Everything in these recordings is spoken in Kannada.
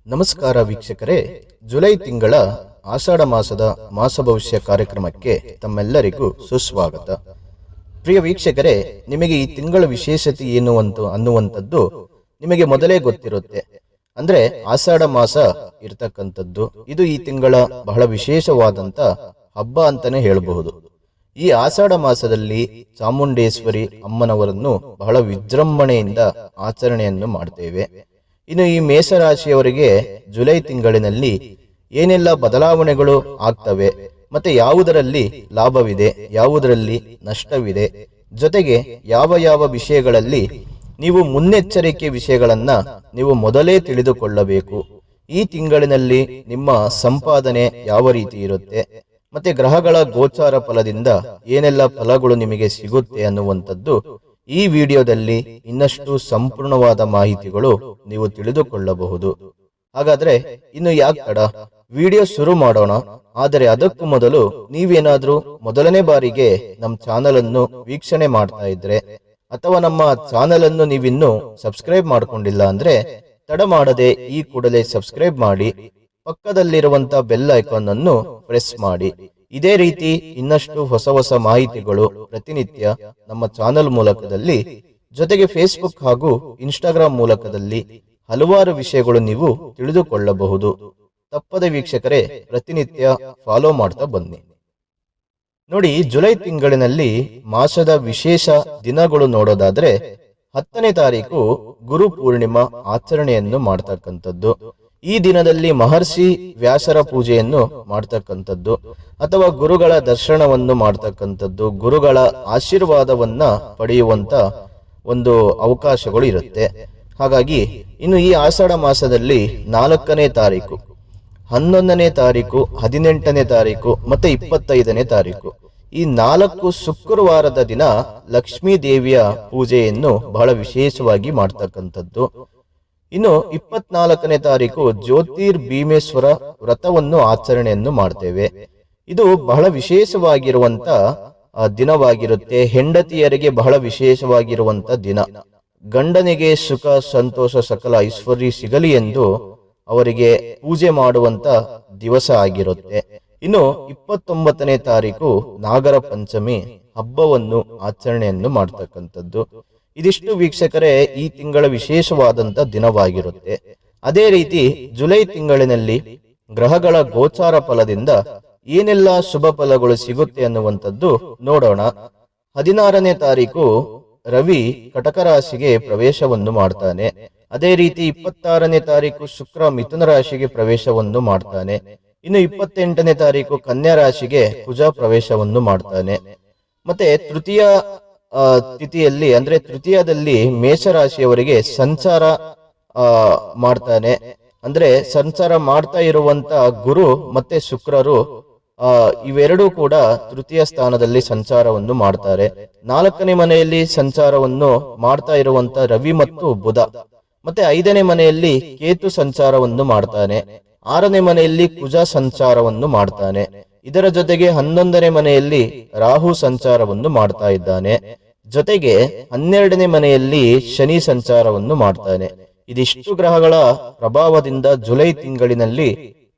ನಮಸ್ಕಾರ ವೀಕ್ಷಕರೇ, ಜುಲೈ ತಿಂಗಳ ಆಷಾಢ ಮಾಸದ ಮಾಸ ಭವಿಷ್ಯ ಕಾರ್ಯಕ್ರಮಕ್ಕೆ ತಮ್ಮೆಲ್ಲರಿಗೂ ಸುಸ್ವಾಗತ. ಪ್ರಿಯ ವೀಕ್ಷಕರೇ, ನಿಮಗೆ ಈ ತಿಂಗಳ ವಿಶೇಷತೆ ಏನು ಅನ್ನುವಂಥದ್ದು ನಿಮಗೆ ಮೊದಲೇ ಗೊತ್ತಿರುತ್ತೆ. ಅಂದ್ರೆ ಆಷಾಢ ಮಾಸ ಇರ್ತಕ್ಕಂಥದ್ದು ಇದು ಈ ತಿಂಗಳ ಬಹಳ ವಿಶೇಷವಾದಂತ ಹಬ್ಬ ಅಂತಾನೆ ಹೇಳಬಹುದು. ಈ ಆಷಾಢ ಮಾಸದಲ್ಲಿ ಚಾಮುಂಡೇಶ್ವರಿ ಅಮ್ಮನವರನ್ನು ಬಹಳ ವಿಜೃಂಭಣೆಯಿಂದ ಆಚರಣೆಯನ್ನು ಮಾಡ್ತೇವೆ. ಇನ್ನು ಈ ಮೇಷರಾಶಿಯವರಿಗೆ ಜುಲೈ ತಿಂಗಳಿನಲ್ಲಿ ಏನೆಲ್ಲ ಬದಲಾವಣೆಗಳು ಆಗ್ತವೆ, ಮತ್ತೆ ಯಾವುದರಲ್ಲಿ ಲಾಭವಿದೆ, ಯಾವುದರಲ್ಲಿ ನಷ್ಟವಿದೆ, ಜೊತೆಗೆ ಯಾವ ಯಾವ ವಿಷಯಗಳಲ್ಲಿ ನೀವು ಮುನ್ನೆಚ್ಚರಿಕೆ ವಿಷಯಗಳನ್ನ ನೀವು ಮೊದಲೇ ತಿಳಿದುಕೊಳ್ಳಬೇಕು. ಈ ತಿಂಗಳಿನಲ್ಲಿ ನಿಮ್ಮ ಸಂಪಾದನೆ ಯಾವ ರೀತಿ ಇರುತ್ತೆ, ಮತ್ತೆ ಗ್ರಹಗಳ ಗೋಚಾರ ಫಲದಿಂದ ಏನೆಲ್ಲ ಫಲಗಳು ನಿಮಗೆ ಸಿಗುತ್ತೆ ಅನ್ನುವಂಥದ್ದು ಈ ವಿಡಿಯೋದಲ್ಲಿ ಇನ್ನಷ್ಟು ಸಂಪೂರ್ಣವಾದ ಮಾಹಿತಿಗಳು ನೀವು ತಿಳಿದುಕೊಳ್ಳಬಹುದು. ಹಾಗಾದ್ರೆ ಇನ್ನು ಯಾಕೆ ತಡ, ವಿಡಿಯೋ ಶುರು ಮಾಡೋಣ. ಆದರೆ ಅದಕ್ಕೂ ಮೊದಲು ನೀವೇನಾದ್ರೂ ಮೊದಲನೇ ಬಾರಿಗೆ ನಮ್ಮ ಚಾನಲ್ ಅನ್ನು ವೀಕ್ಷಣೆ ಮಾಡ್ತಾ ಇದ್ರೆ ಅಥವಾ ನಮ್ಮ ಚಾನಲ್ ಅನ್ನು ನೀವಿನ್ನೂ ಸಬ್ಸ್ಕ್ರೈಬ್ ಮಾಡ್ಕೊಂಡಿಲ್ಲ ಅಂದ್ರೆ ತಡ ಮಾಡದೆ ಈ ಕೂಡಲೇ ಸಬ್ಸ್ಕ್ರೈಬ್ ಮಾಡಿ, ಪಕ್ಕದಲ್ಲಿರುವಂತ ಬೆಲ್ ಐಕಾನ್ ಅನ್ನು ಪ್ರೆಸ್ ಮಾಡಿ. ಇದೇ ರೀತಿ ಇನ್ನಷ್ಟು ಹೊಸ ಮಾಹಿತಿಗಳು ಪ್ರತಿನಿತ್ಯ ನಮ್ಮ ಚಾನೆಲ್ ಮೂಲಕದಲ್ಲಿ, ಜೊತೆಗೆ ಫೇಸ್ಬುಕ್ ಹಾಗೂ ಇನ್ಸ್ಟಾಗ್ರಾಮ್ ಮೂಲಕದಲ್ಲಿ ಹಲವಾರು ವಿಷಯಗಳು ನೀವು ತಿಳಿದುಕೊಳ್ಳಬಹುದು. ತಪ್ಪದೆ ವೀಕ್ಷಕರೇ ಪ್ರತಿನಿತ್ಯ ಫಾಲೋ ಮಾಡ್ತಾ ಬನ್ನಿ. ನೋಡಿ, ಜುಲೈ ತಿಂಗಳಿನಲ್ಲಿ ಮಾಸದ ವಿಶೇಷ ದಿನಗಳು ನೋಡೋದಾದ್ರೆ 10ನೇ ತಾರೀಕು ಗುರು ಪೂರ್ಣಿಮಾ ಆಚರಣೆಯನ್ನು ಮಾಡ್ತಕ್ಕಂಥದ್ದು. ಈ ದಿನದಲ್ಲಿ ಮಹರ್ಷಿ ವ್ಯಾಸರ ಪೂಜೆಯನ್ನು ಮಾಡ್ತಕ್ಕಂಥದ್ದು ಅಥವಾ ಗುರುಗಳ ದರ್ಶನವನ್ನು ಮಾಡ್ತಕ್ಕಂಥದ್ದು, ಗುರುಗಳ ಆಶೀರ್ವಾದವನ್ನ ಪಡೆಯುವಂತ ಒಂದು ಅವಕಾಶಗಳು ಇರುತ್ತೆ. ಹಾಗಾಗಿ ಇನ್ನು ಈ ಆಷಾಢ ಮಾಸದಲ್ಲಿ 4ನೇ ತಾರೀಕು, 11ನೇ ತಾರೀಕು, 18ನೇ ತಾರೀಕು ಮತ್ತೆ 25ನೇ ತಾರೀಕು ಈ 4 ಶುಕ್ರವಾರದ ದಿನ ಲಕ್ಷ್ಮೀ ದೇವಿಯ ಪೂಜೆಯನ್ನು ಬಹಳ ವಿಶೇಷವಾಗಿ ಮಾಡ್ತಕ್ಕಂಥದ್ದು. ಇನ್ನು 24ನೇ ತಾರೀಕು ಜ್ಯೋತಿರ್ ಭೀಮೇಶ್ವರ ವ್ರತವನ್ನು ಆಚರಣೆಯನ್ನು ಮಾಡ್ತೇವೆ. ಇದು ಬಹಳ ವಿಶೇಷವಾಗಿರುವಂತ ದಿನವಾಗಿರುತ್ತೆ. ಹೆಂಡತಿಯರಿಗೆ ಬಹಳ ವಿಶೇಷವಾಗಿರುವಂತ ದಿನ. ಗಂಡನಿಗೆ ಸುಖ ಸಂತೋಷ ಸಕಲ ಐಶ್ವರ್ಯ ಸಿಗಲಿ ಎಂದು ಅವರಿಗೆ ಪೂಜೆ ಮಾಡುವಂತ ದಿವಸ ಆಗಿರುತ್ತೆ. ಇನ್ನು 29ನೇ ತಾರೀಕು ನಾಗರ ಪಂಚಮಿ ಹಬ್ಬವನ್ನು ಆಚರಣೆಯನ್ನು ಮಾಡ್ತಕ್ಕಂಥದ್ದು. ಇದಿಷ್ಟು ವೀಕ್ಷಕರೇ ಈ ತಿಂಗಳ ವಿಶೇಷವಾದಂತ ದಿನವಾಗಿರುತ್ತೆ. ಅದೇ ರೀತಿ ಜುಲೈ ತಿಂಗಳಿನಲ್ಲಿ ಗ್ರಹಗಳ ಗೋಚಾರ ಫಲದಿಂದ ಏನೆಲ್ಲ ಶುಭ ಫಲಗಳು ಸಿಗುತ್ತೆ ಅನ್ನುವಂಥದ್ದು ನೋಡೋಣ. 16ನೇ ತಾರೀಕು ರವಿ ಕಟಕ ರಾಶಿಗೆ ಪ್ರವೇಶವನ್ನು ಮಾಡ್ತಾನೆ. ಅದೇ ರೀತಿ 26ನೇ ತಾರೀಕು ಶುಕ್ರ ಮಿಥುನ ರಾಶಿಗೆ ಪ್ರವೇಶವನ್ನು ಮಾಡ್ತಾನೆ. ಇನ್ನು 28ನೇ ತಾರೀಕು ಕನ್ಯಾ ರಾಶಿಗೆ ಕುಜ ಪ್ರವೇಶವನ್ನು ಮಾಡ್ತಾನೆ. ಮತ್ತೆ ತೃತೀಯ ತಿಥಿಯಲ್ಲಿ ಅಂದ್ರೆ ತೃತೀಯದಲ್ಲಿ ಮೇಷರಾಶಿಯವರಿಗೆ ಸಂಚಾರ ಮಾಡ್ತಾನೆ. ಅಂದ್ರೆ ಸಂಚಾರ ಮಾಡ್ತಾ ಇರುವಂತ ಗುರು ಮತ್ತೆ ಶುಕ್ರರು ಇವೆರಡೂ ಕೂಡ ತೃತೀಯ ಸ್ಥಾನದಲ್ಲಿ ಸಂಚಾರವನ್ನು ಮಾಡ್ತಾರೆ. 4ನೇ ಮನೆಯಲ್ಲಿ ಸಂಚಾರವನ್ನು ಮಾಡ್ತಾ ಇರುವಂತ ರವಿ ಮತ್ತು ಬುಧ, ಮತ್ತೆ 5ನೇ ಮನೆಯಲ್ಲಿ ಕೇತು ಸಂಚಾರವನ್ನು ಮಾಡ್ತಾನೆ. 6ನೇ ಮನೆಯಲ್ಲಿ ಕುಜ ಸಂಚಾರವನ್ನು ಮಾಡ್ತಾನೆ. ಇದರ ಜೊತೆಗೆ 11ನೇ ಮನೆಯಲ್ಲಿ ರಾಹು ಸಂಚಾರವನ್ನು ಮಾಡ್ತಾ ಇದ್ದಾನೆ. ಜೊತೆಗೆ 12ನೇ ಮನೆಯಲ್ಲಿ ಶನಿ ಸಂಚಾರವನ್ನು ಮಾಡ್ತಾನೆ. ಇದಿಷ್ಟು ಗ್ರಹಗಳ ಪ್ರಭಾವದಿಂದ ಜುಲೈ ತಿಂಗಳಿನಲ್ಲಿ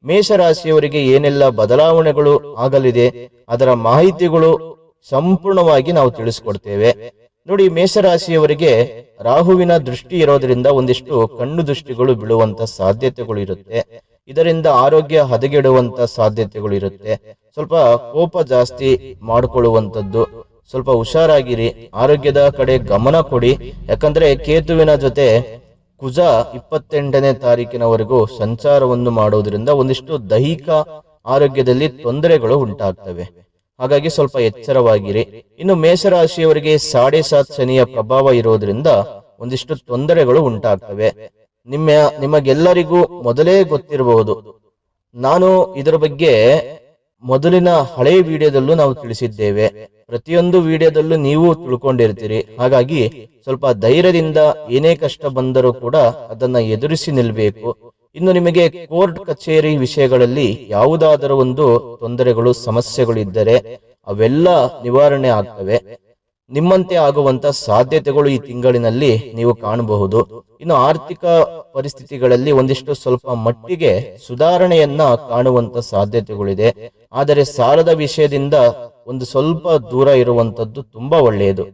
ಮೇಷರಾಶಿಯವರಿಗೆ ಏನೆಲ್ಲ ಬದಲಾವಣೆಗಳು ಆಗಲಿದೆ ಅದರ ಮಾಹಿತಿಗಳು ಸಂಪೂರ್ಣವಾಗಿ ನಾವು ತಿಳಿಸ್ಕೊಡ್ತೇವೆ. ನೋಡಿ, ಮೇಷರಾಶಿಯವರಿಗೆ ರಾಹುವಿನ ದೃಷ್ಟಿ ಇರೋದ್ರಿಂದ ಒಂದಿಷ್ಟು ಕಣ್ಣು ದೃಷ್ಟಿಗಳು ಬೀಳುವಂತ ಸಾಧ್ಯತೆಗಳು ಇರುತ್ತೆ. ಇದರಿಂದ ಆರೋಗ್ಯ ಹದಗೆಡುವಂತ ಸಾಧ್ಯತೆಗಳು ಇರುತ್ತೆ. ಸ್ವಲ್ಪ ಕೋಪ ಜಾಸ್ತಿ ಮಾಡಿಕೊಳ್ಳುವಂಥದ್ದು, ಸ್ವಲ್ಪ ಹುಷಾರಾಗಿರಿ, ಆರೋಗ್ಯದ ಕಡೆ ಗಮನ ಕೊಡಿ. ಯಾಕಂದ್ರೆ ಕೇತುವಿನ ಜೊತೆ ಕುಜ 28ನೇ ತಾರೀಕಿನವರೆಗೂ ಸಂಚಾರವನ್ನು ಮಾಡೋದ್ರಿಂದ ಒಂದಿಷ್ಟು ದೈಹಿಕ ಆರೋಗ್ಯದಲ್ಲಿ ತೊಂದರೆಗಳು ಉಂಟಾಗ್ತವೆ. ಹಾಗಾಗಿ ಸ್ವಲ್ಪ ಎಚ್ಚರವಾಗಿರಿ. ಇನ್ನು ಮೇಷರಾಶಿಯವರಿಗೆ 7.5 ಶನಿಯ ಪ್ರಭಾವ ಇರೋದ್ರಿಂದ ಒಂದಿಷ್ಟು ತೊಂದರೆಗಳು ಉಂಟಾಗ್ತವೆ. ನಿಮಗೆಲ್ಲರಿಗೂ ಮೊದಲೇ ಗೊತ್ತಿರಬಹುದು. ನಾನು ಇದರ ಬಗ್ಗೆ ಮೊದಲಿನ ಹಳೆ ವಿಡಿಯೋದಲ್ಲೂ ನಾವು ತಿಳಿಸಿದ್ದೇವೆ. ಪ್ರತಿಯೊಂದು ವಿಡಿಯೋದಲ್ಲೂ ನೀವು ತಿಳ್ಕೊಂಡಿರ್ತೀರಿ. ಹಾಗಾಗಿ ಸ್ವಲ್ಪ ಧೈರ್ಯದಿಂದ ಏನೇ ಕಷ್ಟ ಬಂದರೂ ಕೂಡ ಅದನ್ನ ಎದುರಿಸಿ ನಿಲ್ಬೇಕು. ಇನ್ನು ನಿಮಗೆ ಕೋರ್ಟ್ ಕಚೇರಿ ವಿಷಯಗಳಲ್ಲಿ ಯಾವುದಾದರೂ ಒಂದು ತೊಂದರೆಗಳು ಸಮಸ್ಯೆಗಳು ಇದ್ದರೆ ಅವೆಲ್ಲ ನಿವಾರಣೆ ಆಗ್ತವೆ. ನಿಮ್ಮಂತೆ ಆಗುವಂತ ಸಾಧ್ಯತೆಗಳು ಈ ತಿಂಗಳಿನಲ್ಲಿ ನೀವು ಕಾಣಬಹುದು. ಇನ್ನು ಆರ್ಥಿಕ ಪರಿಸ್ಥಿತಿಗಳಲ್ಲಿ ಒಂದಿಷ್ಟು ಸ್ವಲ್ಪ ಮಟ್ಟಿಗೆ ಸುಧಾರಣೆಯನ್ನ ಕಾಣುವಂತ ಸಾಧ್ಯತೆಗಳಿದೆ. ಆದರೆ ಸಾಲದ ವಿಷಯದಿಂದ ಒಂದು ಸ್ವಲ್ಪ ದೂರ ಇರುವಂತದ್ದು ತುಂಬಾ ಒಳ್ಳೆಯದು.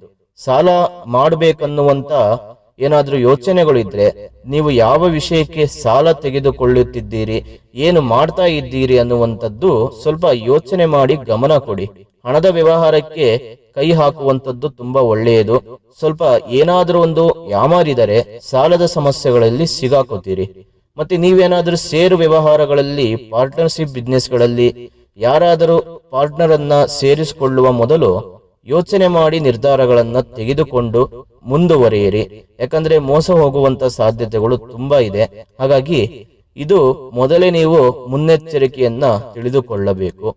ಸಾಲ ಮಾಡಬೇಕನ್ನುವಂತ ಏನಾದ್ರೂ ಯೋಚನೆಗಳಿದ್ರೆ, ನೀವು ಯಾವ ವಿಷಯಕ್ಕೆ ಸಾಲ ತೆಗೆದುಕೊಳ್ಳುತ್ತಿದ್ದೀರಿ, ಏನು ಮಾಡ್ತಾ ಇದ್ದೀರಿ ಅನ್ನುವಂಥದ್ದು ಸ್ವಲ್ಪ ಯೋಚನೆ ಮಾಡಿ ಗಮನ ಕೊಡಿ. ಹಣದ ವ್ಯವಹಾರಕ್ಕೆ ಕೈ ಹಾಕುವಂಥದ್ದು ತುಂಬಾ ಒಳ್ಳೆಯದು. ಸ್ವಲ್ಪ ಏನಾದ್ರೂ ಒಂದು ಯಾಮಾರಿದರೆ ಸಾಲದ ಸಮಸ್ಯೆಗಳಲ್ಲಿ ಸಿಗಾಕೋತೀರಿ. ಮತ್ತೆ ನೀವೇನಾದ್ರೂ ಷೇರು ವ್ಯವಹಾರಗಳಲ್ಲಿ, ಪಾರ್ಟ್ನರ್ಶಿಪ್ ಬಿಸ್ನೆಸ್ಗಳಲ್ಲಿ ಯಾರಾದರೂ ಪಾರ್ಟ್ನರ್ ಅನ್ನ ಸೇರಿಸಿಕೊಳ್ಳುವ ಮೊದಲು ಯೋಚನೆ ಮಾಡಿ ನಿರ್ಧಾರಗಳನ್ನ ತೆಗೆದುಕೊಂಡು ಮುಂದುವರಿಯಿರಿ. ಯಾಕಂದ್ರೆ ಮೋಸ ಹೋಗುವಂತ ಸಾಧ್ಯತೆಗಳು ತುಂಬಾ ಇದೆ. ಹಾಗಾಗಿ ಇದು ಮೊದಲೇ ನೀವು ಮುನ್ನೆಚ್ಚರಿಕೆಯನ್ನ ತಿಳಿದುಕೊಳ್ಳಬೇಕು.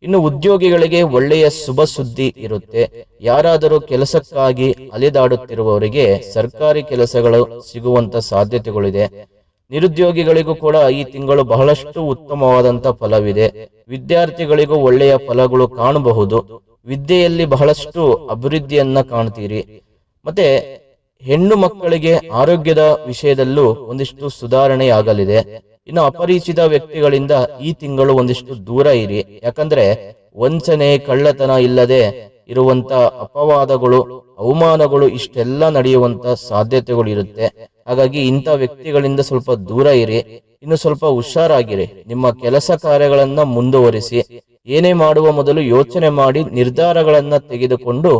ಇನ್ನು ಉದ್ಯೋಗಿಗಳಿಗೆ ಒಳ್ಳೆಯ ಶುಭ ಸುದ್ದಿ ಇರುತ್ತೆ. ಯಾರಾದರೂ ಕೆಲಸಕ್ಕಾಗಿ ಅಲೆದಾಡುತ್ತಿರುವವರಿಗೆ ಸರ್ಕಾರಿ ಕೆಲಸಗಳು ಸಿಗುವಂತ ಸಾಧ್ಯತೆಗಳಿದೆ. ನಿರುದ್ಯೋಗಿಗಳಿಗೂ ಕೂಡ ಈ ತಿಂಗಳು ಬಹಳಷ್ಟು ಉತ್ತಮವಾದಂತ ಫಲವಿದೆ. ವಿದ್ಯಾರ್ಥಿಗಳಿಗೂ ಒಳ್ಳೆಯ ಫಲಗಳು ಕಾಣಬಹುದು. ವಿದ್ಯೆಯಲ್ಲಿ ಬಹಳಷ್ಟು ಅಭಿವೃದ್ಧಿಯನ್ನ ಕಾಣ್ತೀರಿ. ಮತ್ತೆ ಹೆಣ್ಣು ಮಕ್ಕಳಿಗೆ ಆರೋಗ್ಯದ ವಿಷಯದಲ್ಲೂ ಒಂದಿಷ್ಟು ಸುಧಾರಣೆಯಾಗಲಿದೆ. ಇನ್ನು ಅಪರಿಚಿತ ವ್ಯಕ್ತಿಗಳಿಂದ ಈ ತಿಂಗಳು ಒಂದಿಷ್ಟು ದೂರ ಇರಿ. ಯಾಕಂದ್ರೆ ವಂಚನೆ, ಕಳ್ಳತನ ಇಲ್ಲದೆ ಇರುವಂತ ಅಪವಾದಗಳು, ಅವಮಾನಗಳು ಇಷ್ಟೆಲ್ಲ ನಡೆಯುವಂತ ಸಾಧ್ಯತೆಗಳು ಇರುತ್ತೆ. ಹಾಗಾಗಿ ಇಂಥ ವ್ಯಕ್ತಿಗಳಿಂದ ಸ್ವಲ್ಪ ದೂರ ಇರಿ. ಇನ್ನು ಸ್ವಲ್ಪ ಹುಷಾರಾಗಿರಿ. ನಿಮ್ಮ ಕೆಲಸ ಕಾರ್ಯಗಳನ್ನ ಮುಂದುವರಿಸಿ. ಏನೇ ಮಾಡುವ ಮೊದಲು ಯೋಚನೆ ಮಾಡಿ ನಿರ್ಧಾರಗಳನ್ನ ತೆಗೆದುಕೊಂಡು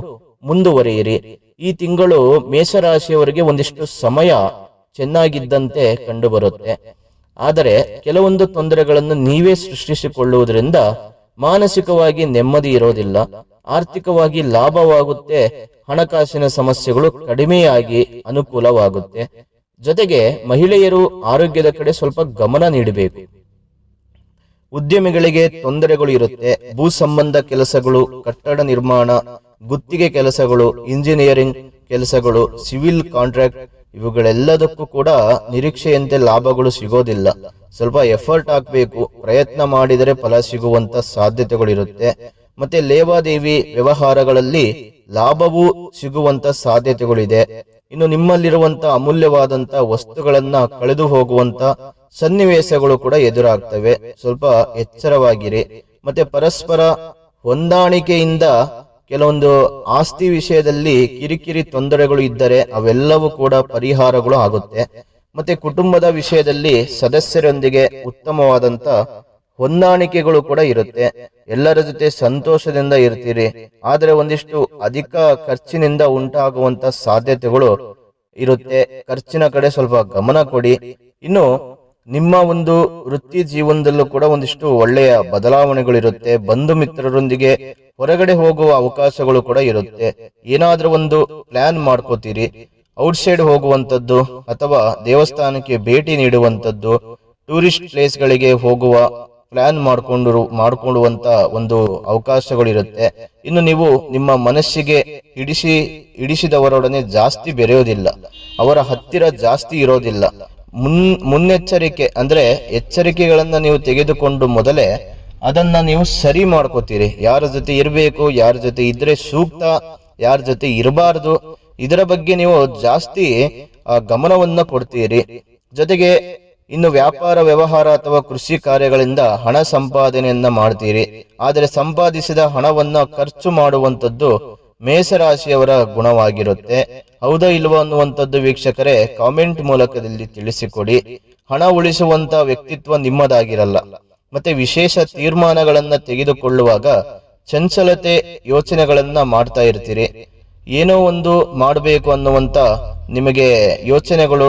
ಮುಂದುವರಿಯಿರಿ. ಈ ತಿಂಗಳು ಮೇಷರಾಶಿಯವರಿಗೆ ಒಂದಿಷ್ಟು ಸಮಯ ಚೆನ್ನಾಗಿದ್ದಂತೆ ಕಂಡು ಬರುತ್ತೆ. ಆದರೆ ಕೆಲವೊಂದು ತೊಂದರೆಗಳನ್ನು ನೀವೇ ಸೃಷ್ಟಿಸಿಕೊಳ್ಳುವುದರಿಂದ ಮಾನಸಿಕವಾಗಿ ನೆಮ್ಮದಿ ಇರೋದಿಲ್ಲ. ಆರ್ಥಿಕವಾಗಿ ಲಾಭವಾಗುತ್ತೆ. ಹಣಕಾಸಿನ ಸಮಸ್ಯೆಗಳು ಕಡಿಮೆಯಾಗಿ ಅನುಕೂಲವಾಗುತ್ತೆ. ಜೊತೆಗೆ ಮಹಿಳೆಯರು ಆರೋಗ್ಯದ ಕಡೆ ಸ್ವಲ್ಪ ಗಮನ ನೀಡಬೇಕು. ಉದ್ಯಮಿಗಳಿಗೆ ತೊಂದರೆಗಳು ಇರುತ್ತೆ. ಭೂ ಸಂಬಂಧ ಕೆಲಸಗಳು, ಕಟ್ಟಡ ನಿರ್ಮಾಣ, ಗುತ್ತಿಗೆ ಕೆಲಸಗಳು, ಇಂಜಿನಿಯರಿಂಗ್ ಕೆಲಸಗಳು, ಸಿವಿಲ್ ಕಾಂಟ್ರಾಕ್ಟ್ ಇವುಗಳೆಲ್ಲದಕ್ಕೂ ಕೂಡ ನಿರೀಕ್ಷೆಯಂತೆ ಲಾಭಗಳು ಸಿಗೋದಿಲ್ಲ. ಸ್ವಲ್ಪ ಎಫರ್ಟ್ ಹಾಕಬೇಕು. ಪ್ರಯತ್ನ ಮಾಡಿದರೆ ಫಲ ಸಿಗುವಂತ ಸಾಧ್ಯತೆಗಳಿರುತ್ತೆ. ಮತ್ತೆ ಲೇವಾದೇವಿ ವ್ಯವಹಾರಗಳಲ್ಲಿ ಲಾಭವೂ ಸಿಗುವಂತ ಸಾಧ್ಯತೆಗಳಿದೆ. ಇನ್ನು ನಿಮ್ಮಲ್ಲಿರುವಂತ ಅಮೂಲ್ಯವಾದಂತ ವಸ್ತುಗಳನ್ನ ಕಳೆದು ಹೋಗುವಂತ ಸನ್ನಿವೇಶಗಳು ಕೂಡ ಎದುರಾಗ್ತವೆ. ಸ್ವಲ್ಪ ಎಚ್ಚರವಾಗಿರಿ. ಮತ್ತೆ ಪರಸ್ಪರ ಹೊಂದಾಣಿಕೆಯಿಂದ ಕೆಲವೊಂದು ಆಸ್ತಿ ವಿಷಯದಲ್ಲಿ ಕಿರಿಕಿರಿ ತೊಂದರೆಗಳು ಇದ್ದರೆ ಅವೆಲ್ಲವೂ ಕೂಡ ಪರಿಹಾರಗಳು ಆಗುತ್ತೆ. ಮತ್ತೆ ಕುಟುಂಬದ ವಿಷಯದಲ್ಲಿ ಸದಸ್ಯರೊಂದಿಗೆ ಉತ್ತಮವಾದಂತ ಹೊಂದಾಣಿಕೆಗಳು ಕೂಡ ಇರುತ್ತೆ. ಎಲ್ಲರ ಜೊತೆ ಸಂತೋಷದಿಂದ ಇರ್ತೀರಿ. ಆದ್ರೆ ಒಂದಿಷ್ಟು ಅಧಿಕ ಖರ್ಚಿನಿಂದ ಉಂಟಾಗುವಂತ ಸಾಧ್ಯತೆಗಳು ಇರುತ್ತೆ. ಖರ್ಚಿನ ಕಡೆ ಸ್ವಲ್ಪ ಗಮನ ಕೊಡಿ. ಇನ್ನು ನಿಮ್ಮ ಒಂದು ವೃತ್ತಿ ಜೀವನದಲ್ಲೂ ಕೂಡ ಒಂದಿಷ್ಟು ಒಳ್ಳೆಯ ಬದಲಾವಣೆಗಳಿರುತ್ತೆ. ಬಂಧು ಮಿತ್ರರೊಂದಿಗೆ ಹೊರಗಡೆ ಹೋಗುವ ಅವಕಾಶಗಳು ಕೂಡ ಇರುತ್ತೆ. ಏನಾದ್ರೂ ಒಂದು ಪ್ಲಾನ್ ಮಾಡ್ಕೋತೀರಿ. ಔಟ್ಸೈಡ್ ಹೋಗುವಂತದ್ದು ಅಥವಾ ದೇವಸ್ಥಾನಕ್ಕೆ ಭೇಟಿ ನೀಡುವಂತದ್ದು, ಟೂರಿಸ್ಟ್ ಪ್ಲೇಸ್ ಗಳಿಗೆ ಹೋಗುವ ಪ್ಲಾನ್ ಮಾಡ್ಕೊಳ್ಳುವಂತ ಒಂದು ಅವಕಾಶಗಳಿರುತ್ತೆ. ಇನ್ನು ನೀವು ನಿಮ್ಮ ಮನಸ್ಸಿಗೆ ಹಿಡಿಸಿದವರೊಡನೆ ಜಾಸ್ತಿ ಬೆರೆಯೋದಿಲ್ಲ. ಅವರ ಹತ್ತಿರ ಜಾಸ್ತಿ ಇರೋದಿಲ್ಲ. ಮುನ್ನೆಚ್ಚರಿಕೆ ಅಂದ್ರೆ ಎಚ್ಚರಿಕೆಗಳನ್ನ ನೀವು ತೆಗೆದುಕೊಂಡು ಮೊದಲೇ ಅದನ್ನ ನೀವು ಸರಿ ಮಾಡ್ಕೋತೀರಿ. ಯಾರ ಜೊತೆ ಇರಬೇಕು, ಯಾರ ಜೊತೆ ಇದ್ರೆ ಸೂಕ್ತ, ಯಾರ ಜೊತೆ ಇರಬಾರದು, ಇದರ ಬಗ್ಗೆ ನೀವು ಜಾಸ್ತಿ ಗಮನವನ್ನ ಕೊಡ್ತೀರಿ. ಜೊತೆಗೆ ಇನ್ನು ವ್ಯಾಪಾರ ವ್ಯವಹಾರ ಅಥವಾ ಕೃಷಿ ಕಾರ್ಯಗಳಿಂದ ಹಣ ಸಂಪಾದನೆಯನ್ನ ಮಾಡ್ತೀರಿ. ಆದರೆ ಸಂಪಾದಿಸಿದ ಹಣವನ್ನ ಖರ್ಚು ಮಾಡುವಂತದ್ದು ಮೇಷರಾಶಿಯವರ ಗುಣವಾಗಿರುತ್ತೆ. ಹೌದಾ ಇಲ್ವಾ ಅನ್ನುವಂಥದ್ದು ವೀಕ್ಷಕರೇ ಕಾಮೆಂಟ್ ಮೂಲಕದಲ್ಲಿ ತಿಳಿಸಿಕೊಡಿ. ಹಣ ಉಳಿಸುವಂತ ವ್ಯಕ್ತಿತ್ವ ನಿಮ್ಮದಾಗಿರಲ್ಲ. ಮತ್ತೆ ವಿಶೇಷ ತೀರ್ಮಾನಗಳನ್ನ ತೆಗೆದುಕೊಳ್ಳುವಾಗ ಚಂಚಲತೆ ಯೋಚನೆಗಳನ್ನ ಮಾಡ್ತಾ ಇರ್ತೀರಿ. ಏನೋ ಒಂದು ಮಾಡಬೇಕು ಅನ್ನುವಂತ ನಿಮಗೆ ಯೋಚನೆಗಳು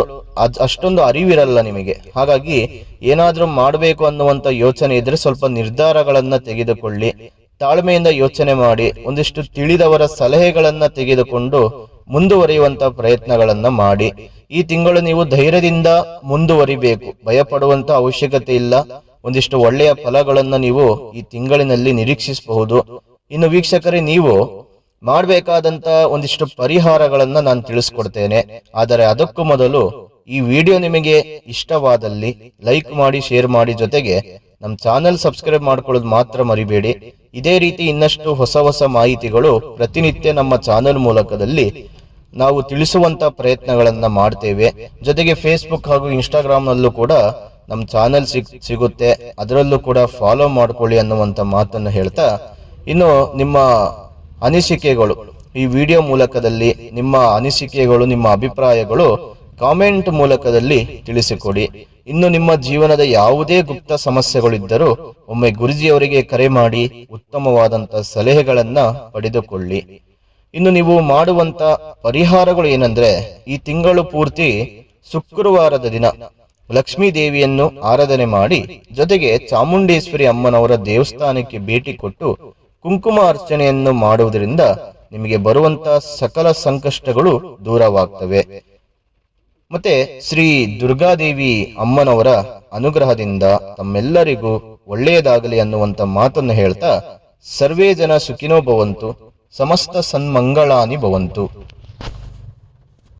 ಅಷ್ಟೊಂದು ಅರಿವಿರಲ್ಲ ನಿಮಗೆ. ಹಾಗಾಗಿ ಏನಾದ್ರೂ ಮಾಡಬೇಕು ಅನ್ನುವಂತ ಯೋಚನೆ ಇದ್ರೆ ಸ್ವಲ್ಪ ನಿರ್ಧಾರಗಳನ್ನ ತೆಗೆದುಕೊಳ್ಳಿ. ತಾಳ್ಮೆಯಿಂದ ಯೋಚನೆ ಮಾಡಿ. ಒಂದಿಷ್ಟು ತಿಳಿದವರ ಸಲಹೆಗಳನ್ನ ತೆಗೆದುಕೊಂಡು ಮುಂದುವರಿಯುವಂತ ಪ್ರಯತ್ನಗಳನ್ನ ಮಾಡಿ. ಈ ತಿಂಗಳು ನೀವು ಧೈರ್ಯದಿಂದ ಮುಂದುವರಿಬೇಕು. ಭಯಪಡುವಂತ ಅವಶ್ಯಕತೆ ಇಲ್ಲ. ಒಂದಿಷ್ಟು ಒಳ್ಳೆಯ ಫಲಗಳನ್ನ ನೀವು ಈ ತಿಂಗಳಿನಲ್ಲಿ ನಿರೀಕ್ಷಿಸಬಹುದು. ಇನ್ನು ವೀಕ್ಷಕರೇ, ನೀವು ಮಾಡಬೇಕಾದಂತ ಒಂದಿಷ್ಟು ಪರಿಹಾರಗಳನ್ನ ನಾನು ತಿಳಿಸ್ಕೊಡ್ತೇನೆ. ಆದರೆ ಅದಕ್ಕೂ ಮೊದಲು ಈ ವಿಡಿಯೋ ನಿಮಗೆ ಇಷ್ಟವಾದಲ್ಲಿ ಲೈಕ್ ಮಾಡಿ, ಶೇರ್ ಮಾಡಿ, ಜೊತೆಗೆ ನಮ್ಮ ಚಾನೆಲ್ ಸಬ್ಸ್ಕ್ರೈಬ್ ಮಾಡ್ಕೊಳ್ಳೋದು ಮಾತ್ರ ಮರಿಬೇಡಿ. ಇದೇ ರೀತಿ ಇನ್ನಷ್ಟು ಹೊಸ ಹೊಸ ಮಾಹಿತಿಗಳು ಪ್ರತಿನಿತ್ಯ ನಮ್ಮ ಚಾನೆಲ್ ಮೂಲಕದಲ್ಲಿ ನಾವು ತಿಳಿಸುವಂತ ಪ್ರಯತ್ನಗಳನ್ನ ಮಾಡ್ತೇವೆ. ಜೊತೆಗೆ ಫೇಸ್ಬುಕ್ ಹಾಗೂ ಇನ್ಸ್ಟಾಗ್ರಾಮ್ನಲ್ಲೂ ಕೂಡ ನಮ್ಮ ಚಾನೆಲ್ ಸಿಗುತ್ತೆ, ಅದರಲ್ಲೂ ಕೂಡ ಫಾಲೋ ಮಾಡ್ಕೊಳ್ಳಿ ಅನ್ನುವಂತ ಮಾತನ್ನು ಹೇಳ್ತಾ, ಇನ್ನು ನಿಮ್ಮ ಅನಿಸಿಕೆಗಳು ಈ ವಿಡಿಯೋ ಮೂಲಕದಲ್ಲಿ ನಿಮ್ಮ ಅನಿಸಿಕೆಗಳು, ನಿಮ್ಮ ಅಭಿಪ್ರಾಯಗಳು ಕಾಮೆಂಟ್ ಮೂಲಕದಲ್ಲಿ ತಿಳಿಸಿಕೊಡಿ. ಇನ್ನು ನಿಮ್ಮ ಜೀವನದ ಯಾವುದೇ ಗುಪ್ತ ಸಮಸ್ಯೆಗಳಿದ್ದರೂ ಒಮ್ಮೆ ಗುರುಜಿಯವರಿಗೆ ಕರೆ ಮಾಡಿ ಉತ್ತಮವಾದಂತ ಸಲಹೆಗಳನ್ನ ಪಡೆದುಕೊಳ್ಳಿ. ಇನ್ನು ನೀವು ಮಾಡುವಂತ ಪರಿಹಾರಗಳು ಏನಂದ್ರೆ, ಈ ತಿಂಗಳು ಪೂರ್ತಿ ಶುಕ್ರವಾರದ ದಿನ ಲಕ್ಷ್ಮೀ ದೇವಿಯನ್ನು ಆರಾಧನೆ ಮಾಡಿ, ಜೊತೆಗೆ ಚಾಮುಂಡೇಶ್ವರಿ ಅಮ್ಮನವರ ದೇವಸ್ಥಾನಕ್ಕೆ ಭೇಟಿ ಕೊಟ್ಟು ಕುಂಕುಮ ಅರ್ಚನೆಯನ್ನು ಮಾಡುವುದರಿಂದ ನಿಮಗೆ ಬರುವಂತ ಸಕಲ ಸಂಕಷ್ಟಗಳು ದೂರವಾಗ್ತವೆ. ಮತ್ತೆ ಶ್ರೀ ದುರ್ಗಾದೇವಿ ಅಮ್ಮನವರ ಅನುಗ್ರಹದಿಂದ ತಮ್ಮೆಲ್ಲರಿಗೂ ಒಳ್ಳೆಯದಾಗಲಿ ಅನ್ನುವಂತ ಮಾತನ್ನು ಹೇಳ್ತಾ, ಸರ್ವೇ ಜನ ಸುಖಿನೋ ಭವಂತು, ಸಮಸ್ತ ಸನ್ಮಂಗಳಾನಿ ಭವಂತು.